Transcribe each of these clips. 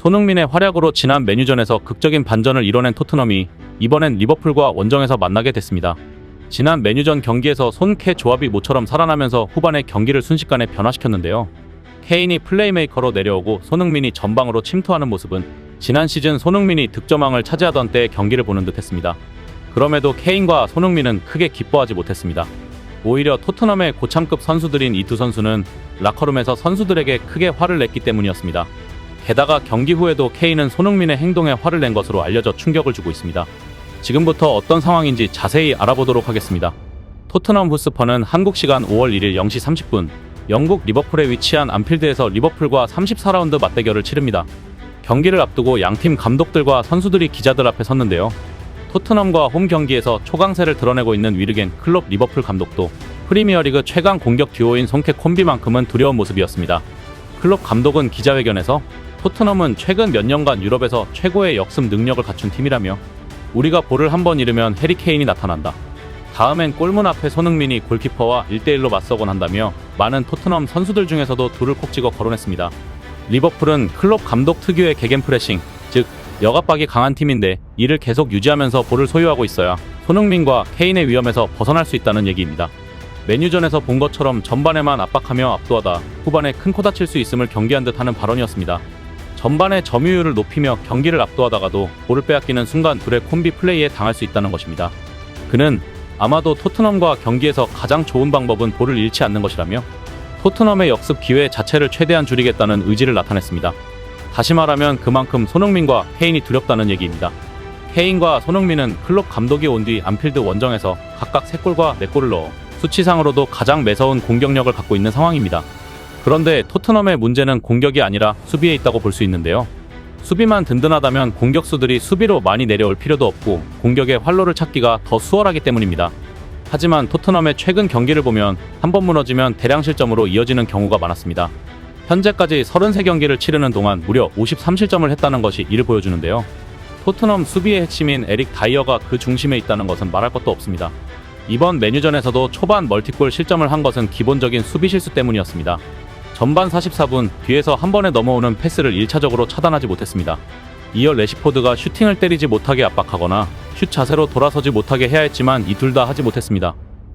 손흥민의 활약으로 지난 맨유전에서 극적인 반전을 이뤄낸 토트넘이 이번엔 리버풀과 원정에서 만나게 됐습니다. 지난 맨유전 경기에서 손케 조합이 모처럼 살아나면서 후반에 경기를 순식간에 변화시켰는데요. 케인이 플레이메이커로 내려오고 손흥민이 전방으로 침투하는 모습은 지난 시즌 손흥민이 득점왕을 차지하던 때의 경기를 보는 듯했습니다. 그럼에도 케인과 손흥민은 크게 기뻐하지 못했습니다. 오히려 토트넘의 고참급 선수들인 이 두 선수는 라커룸에서 선수들에게 크게 화를 냈기 때문이었습니다. 게다가 경기 후에도 케인은 손흥민의 행동에 화를 낸 것으로 알려져 충격을 주고 있습니다. 지금부터 어떤 상황인지 자세히 알아보도록 하겠습니다. 토트넘 호스퍼는 한국 시간 5월 1일 0시 30분 영국 리버풀에 위치한 안필드에서 리버풀과 34라운드 맞대결을 치릅니다. 경기를 앞두고 양팀 감독들과 선수들이 기자들 앞에 섰는데요. 토트넘과 홈 경기에서 초강세를 드러내고 있는 위르겐 클롭 리버풀 감독도 프리미어리그 최강 공격 듀오인 손케 콤비만큼은 두려운 모습이었습니다. 클롭 감독은 기자회견에서 토트넘은 최근 몇 년간 유럽에서 최고의 역습 능력을 갖춘 팀이라며 우리가 볼을 한번 잃으면 해리 케인이 나타난다. 다음엔 골문 앞에 손흥민이 골키퍼와 1대1로 맞서곤 한다며 많은 토트넘 선수들 중에서도 둘을 콕 찍어 거론했습니다. 리버풀은 클롭 감독 특유의 개겐 프레싱, 즉 역압박이 강한 팀인데 이를 계속 유지하면서 볼을 소유하고 있어야 손흥민과 케인의 위험에서 벗어날 수 있다는 얘기입니다. 맨유전에서 본 것처럼 전반에만 압박하며 압도하다 후반에 큰 코 다칠 수 있음을 경계한 듯하는 발언이었습니다. 전반에 점유율을 높이며 경기를 압도하다가도 볼을 빼앗기는 순간 둘의 콤비 플레이에 당할 수 있다는 것입니다. 그는 아마도 토트넘과 경기에서 가장 좋은 방법은 볼을 잃지 않는 것이라며 토트넘의 역습 기회 자체를 최대한 줄이겠다는 의지를 나타냈습니다. 다시 말하면 그만큼 손흥민과 케인이 두렵다는 얘기입니다. 케인과 손흥민은 클롭 감독이 온 뒤 안필드 원정에서 각각 3골과 4골을 넣어 수치상으로도 가장 매서운 공격력을 갖고 있는 상황입니다. 그런데 토트넘의 문제는 공격이 아니라 수비에 있다고 볼 수 있는데요. 수비만 든든하다면 공격수들이 수비로 많이 내려올 필요도 없고 공격의 활로를 찾기가 더 수월하기 때문입니다. 하지만 토트넘의 최근 경기를 보면 한번 무너지면 대량 실점으로 이어지는 경우가 많았습니다. 현재까지 33경기를 치르는 동안 무려 53실점을 했다는 것이 이를 보여주는데요. 토트넘 수비의 핵심인 에릭 다이어가 그 중심에 있다는 것은 말할 것도 없습니다. 이번 맨유전에서도 초반 멀티골 실점을 한 것은 기본적인 수비 실수 때문이었습니다. 전반 44분 뒤에서 한 번에 넘어오는 패스를 1차적으로 차단하지 못했습니다. 이어 레시포드가 슈팅을 때리지 못하게 압박하거나 슛 자세로 돌아서지 못하게 해야 했지만 이 둘 다 하지 못했습니다.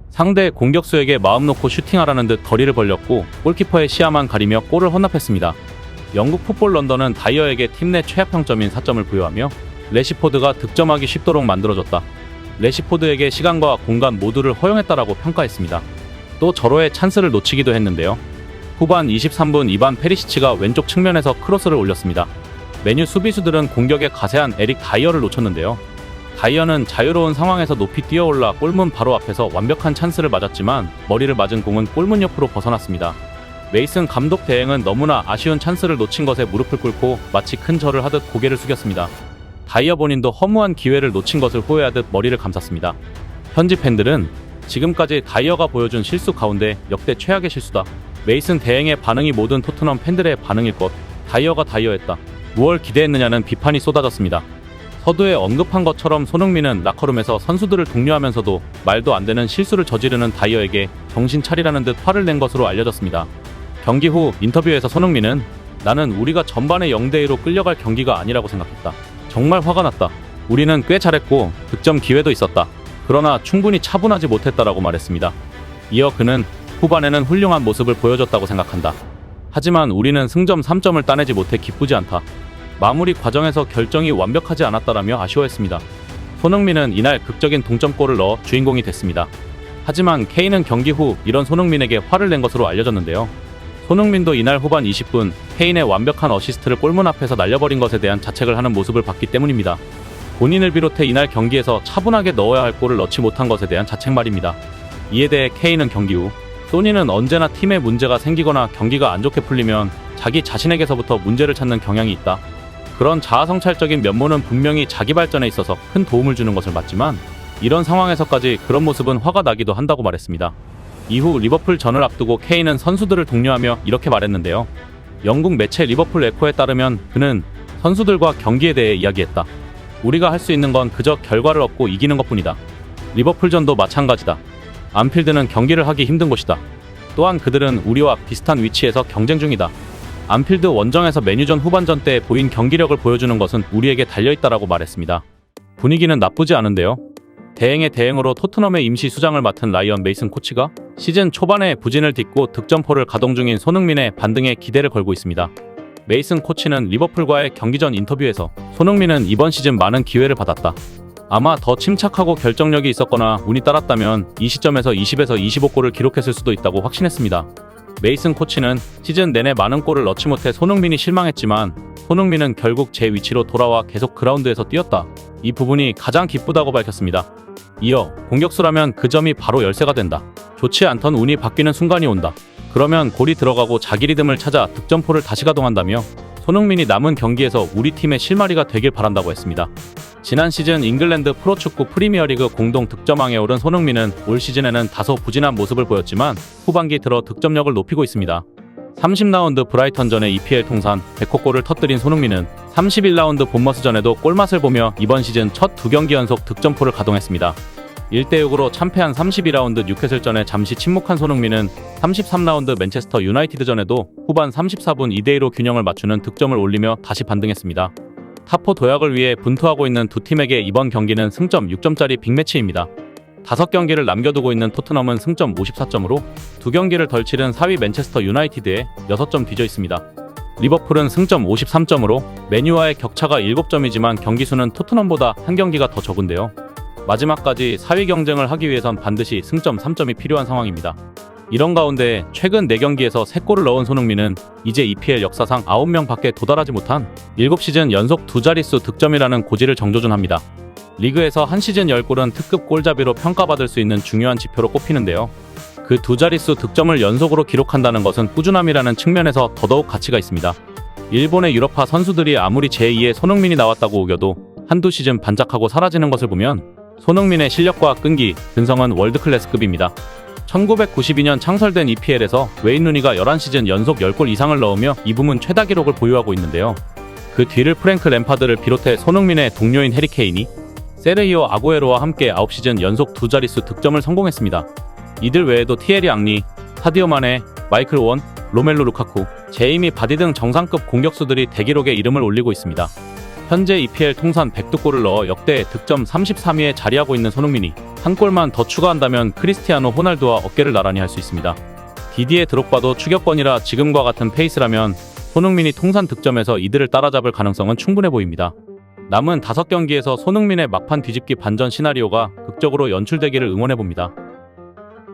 상대 공격수에게 마음 놓고 슈팅하라는 듯 거리를 벌렸고 골키퍼의 시야만 가리며 골을 헌납했습니다. 영국 풋볼 런던은 다이어에게 팀 내 최하평점인 4점을 부여하며 레시포드가 득점하기 쉽도록 만들어줬다. 레시포드에게 시간과 공간 모두를 허용했다라고 평가했습니다. 또 절호의 찬스를 놓치기도 했는데요. 후반 23분 이반 페리시치가 왼쪽 측면에서 크로스를 올렸습니다. 맨유 수비수들은 공격에 가세한 에릭 다이어를 놓쳤는데요. 다이어는 자유로운 상황에서 높이 뛰어올라 골문 바로 앞에서 완벽한 찬스를 맞았지만 머리를 맞은 공은 골문 옆으로 벗어났습니다. 메이슨 감독 대행은 너무나 아쉬운 찬스를 놓친 것에 무릎을 꿇고 마치 큰 절을 하듯 고개를 숙였습니다. 다이어 본인도 허무한 기회를 놓친 것을 후회하듯 머리를 감쌌습니다. 현지 팬들은 지금까지 다이어가 보여준 실수 가운데 역대 최악의 실수다. 메이슨 대행의 반응이 모든 토트넘 팬들의 반응일 것. 다이어가 다이어했다. 무얼 기대했느냐는 비판이 쏟아졌습니다. 서두에 언급한 것처럼 손흥민은 라커룸에서 선수들을 독려하면서도 말도 안 되는 실수를 저지르는 다이어에게 정신 차리라는 듯 화를 낸 것으로 알려졌습니다. 경기 후 인터뷰에서 손흥민은 나는 우리가 전반에 0대2로 끌려갈 경기가 아니라고 생각했다. 정말 화가 났다. 우리는 꽤 잘했고 득점 기회도 있었다. 그러나 충분히 차분하지 못했다라고 말했습니다. 이어 그는 후반에는 훌륭한 모습을 보여줬다고 생각한다. 하지만 우리는 승점 3점을 따내지 못해 기쁘지 않다. 마무리 과정에서 결정이 완벽하지 않았다라며 아쉬워했습니다. 손흥민은 이날 극적인 동점골을 넣어 주인공이 됐습니다. 하지만 케인은 경기 후 이런 손흥민에게 화를 낸 것으로 알려졌는데요. 손흥민도 이날 후반 20분 케인의 완벽한 어시스트를 골문 앞에서 날려버린 것에 대한 자책을 하는 모습을 봤기 때문입니다. 본인을 비롯해 이날 경기에서 차분하게 넣어야 할 골을 넣지 못한 것에 대한 자책 말입니다. 이에 대해 케인은 경기 후 소니는 언제나 팀에 문제가 생기거나 경기가 안 좋게 풀리면 자기 자신에게서부터 문제를 찾는 경향이 있다. 그런 자아성찰적인 면모는 분명히 자기 발전에 있어서 큰 도움을 주는 것을 맞지만 이런 상황에서까지 그런 모습은 화가 나기도 한다고 말했습니다. 이후 리버풀 전을 앞두고 케인은 선수들을 독려하며 이렇게 말했는데요. 영국 매체 리버풀 에코에 따르면 그는 선수들과 경기에 대해 이야기했다. 우리가 할 수 있는 건 그저 결과를 얻고 이기는 것뿐이다. 리버풀전도 마찬가지다. 안필드는 경기를 하기 힘든 곳이다. 또한 그들은 우리와 비슷한 위치에서 경쟁 중이다. 안필드 원정에서 메뉴전 후반전 때 보인 경기력을 보여주는 것은 우리에게 달려있다라고 말했습니다. 분위기는 나쁘지 않은데요. 대행의 대행으로 토트넘의 임시 수장을 맡은 라이언 메이슨 코치가 시즌 초반에 부진을 딛고 득점포를 가동 중인 손흥민의 반등에 기대를 걸고 있습니다. 메이슨 코치는 리버풀과의 경기 전 인터뷰에서 손흥민은 이번 시즌 많은 기회를 받았다. 아마 더 침착하고 결정력이 있었거나 운이 따랐다면 이 시점에서 20에서 25골을 기록했을 수도 있다고 확신했습니다. 메이슨 코치는 시즌 내내 많은 골을 넣지 못해 손흥민이 실망했지만 손흥민은 결국 제 위치로 돌아와 계속 그라운드에서 뛰었다. 이 부분이 가장 기쁘다고 밝혔습니다. 이어 공격수라면 그 점이 바로 열쇠가 된다. 좋지 않던 운이 바뀌는 순간이 온다. 그러면 골이 들어가고 자기 리듬을 찾아 득점포를 다시 가동한다며 손흥민이 남은 경기에서 우리 팀의 실마리가 되길 바란다고 했습니다. 지난 시즌 잉글랜드 프로축구 프리미어리그 공동 득점왕에 오른 손흥민은 올 시즌에는 다소 부진한 모습을 보였지만 후반기 들어 득점력을 높이고 있습니다. 30라운드 브라이턴전의 EPL 통산 100호 골을 터뜨린 손흥민은 31라운드 본머스전에도 골맛을 보며 이번 시즌 첫 2경기 연속 득점포를 가동했습니다. 1대6으로 참패한 32라운드 뉴캐슬전에 잠시 침묵한 손흥민은 33라운드 맨체스터 유나이티드전에도 후반 34분 2대2로 균형을 맞추는 득점을 올리며 다시 반등했습니다. 탑4 도약을 위해 분투하고 있는 두 팀에게 이번 경기는 승점 6점짜리 빅매치입니다. 5경기를 남겨두고 있는 토트넘은 승점 54점으로 2경기를 덜 치른 4위 맨체스터 유나이티드에 6점 뒤져 있습니다. 리버풀은 승점 53점으로 맨유와의 격차가 7점이지만 경기수는 토트넘보다 한 경기가 더 적은데요. 마지막까지 4위 경쟁을 하기 위해선 반드시 승점 3점이 필요한 상황입니다. 이런 가운데 최근 4경기에서 3골을 넣은 손흥민은 이제 EPL 역사상 9명밖에 도달하지 못한 7시즌 연속 2자릿수 득점이라는 고지를 정조준합니다. 리그에서 한 시즌 10골은 특급 골잡이로 평가받을 수 있는 중요한 지표로 꼽히는데요. 그 2자릿수 득점을 연속으로 기록한다는 것은 꾸준함이라는 측면에서 더더욱 가치가 있습니다. 일본의 유럽파 선수들이 아무리 제2의 손흥민이 나왔다고 우겨도 한두 시즌 반짝하고 사라지는 것을 보면 손흥민의 실력과 끈기, 근성은 월드클래스급입니다. 1992년 창설된 EPL에서 웨인 루니가 11시즌 연속 10골 이상을 넣으며 이 부문 최다 기록을 보유하고 있는데요. 그 뒤를 프랭크 램파드를 비롯해 손흥민의 동료인 해리 케인이 세르히오 아구에로와 함께 9시즌 연속 2자릿수 득점을 성공했습니다. 이들 외에도 티에리 앙리, 사디오 마네, 마이클 오원, 로멜루 루카쿠, 제이미 바디 등 정상급 공격수들이 대기록에 이름을 올리고 있습니다. 현재 EPL 통산 102골을 넣어 역대 득점 33위에 자리하고 있는 손흥민이 한 골만 더 추가한다면 크리스티아노 호날두와 어깨를 나란히 할 수 있습니다. 디디에 드록바도 추격권이라 지금과 같은 페이스라면 손흥민이 통산 득점에서 이들을 따라잡을 가능성은 충분해 보입니다. 남은 5경기에서 손흥민의 막판 뒤집기 반전 시나리오가 극적으로 연출되기를 응원해봅니다.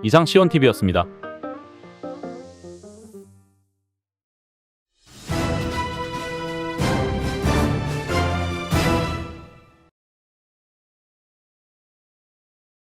이상 시온TV였습니다.